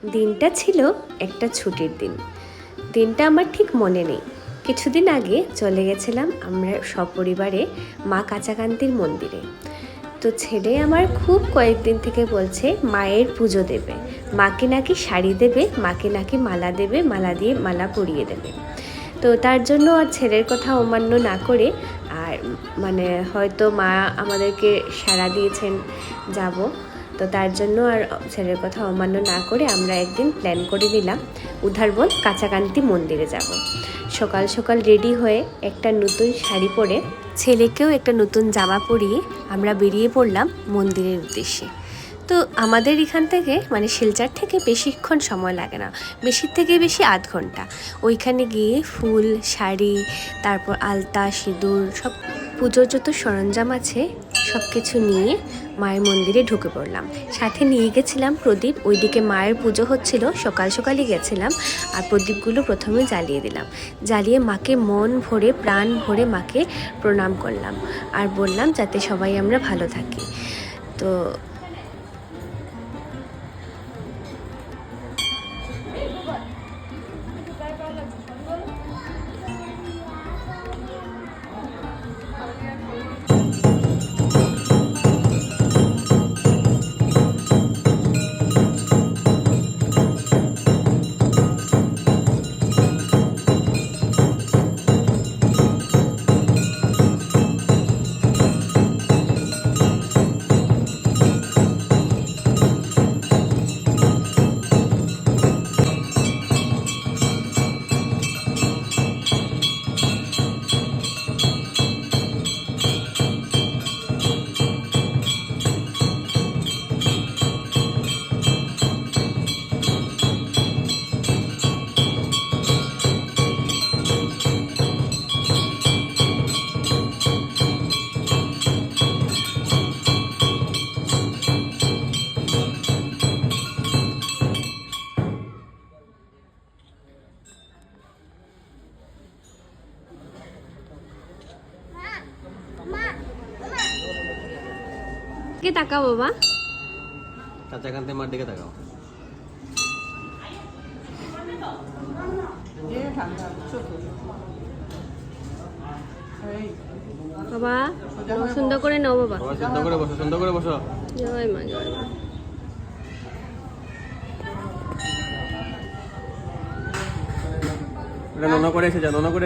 দিনটা ছিল একটা ছুটির দিন। দিনটা আমার ঠিক মনে নেই। কিছুদিন আগে চলে গেছিলাম আমরা সপরিবারে মা কাচাকান্তির মন্দিরে। তো ছেলে আমার খুব কয়েকদিন থেকে বলছে মায়ের পুজো দেবে, মাকে নাকি শাড়ি দেবে, মাকে নাকি মালা দেবে, মালা দিয়ে মালা পরিয়ে দেবে। তো তার জন্য আর ছেলের কথা অমান্য না করে, আর মানে হয়তো মা আমাদেরকে সাড়া দিয়েছেন যাব, তো তার জন্য আর ছেলের কথা অমান্য না করে আমরা একদিন প্ল্যান করে নিলাম উধারবন কাচাকান্তি মন্দিরে যাব। সকাল সকাল রেডি হয়ে একটা নতুন শাড়ি পরে, ছেলেকেও একটা নতুন জামা পরিয়ে আমরা বেরিয়ে পড়লাম মন্দিরের উদ্দেশ্যে। তো আমাদের এখান থেকে মানে শিলচর থেকে বেশিক্ষণ সময় লাগে না, বেশির থেকে বেশি আধ ঘন্টা। ওইখানে গিয়ে ফুল, শাড়ি, তারপর আলতা, সিঁদুর, সব পুজোর যত সরঞ্জাম আছে সব কিছু নিয়ে মায়ের মন্দিরে ঢুকে পড়লাম। সাথে নিয়ে গেছিলাম প্রদীপ। ওইদিকে মায়ের পুজো হচ্ছিল, সকাল সকালই গেছিলাম আর প্রদীপগুলো প্রথমে জ্বালিয়ে দিলাম। জ্বালিয়ে মাকে মন ভরে প্রাণ ভরে মাকে প্রণাম করলাম আর বললাম যাতে সবাই আমরা ভালো থাকি। তো কে তাকাও বাবা, কাছাকাছি মার দিকে তাকাও। বাবা সুন্দর করে নাও বাবা, সুন্দর করে বসো, সুন্দর করে বসো। জয় মা, জয় মা। এটা নন করে এসে যা, নন করে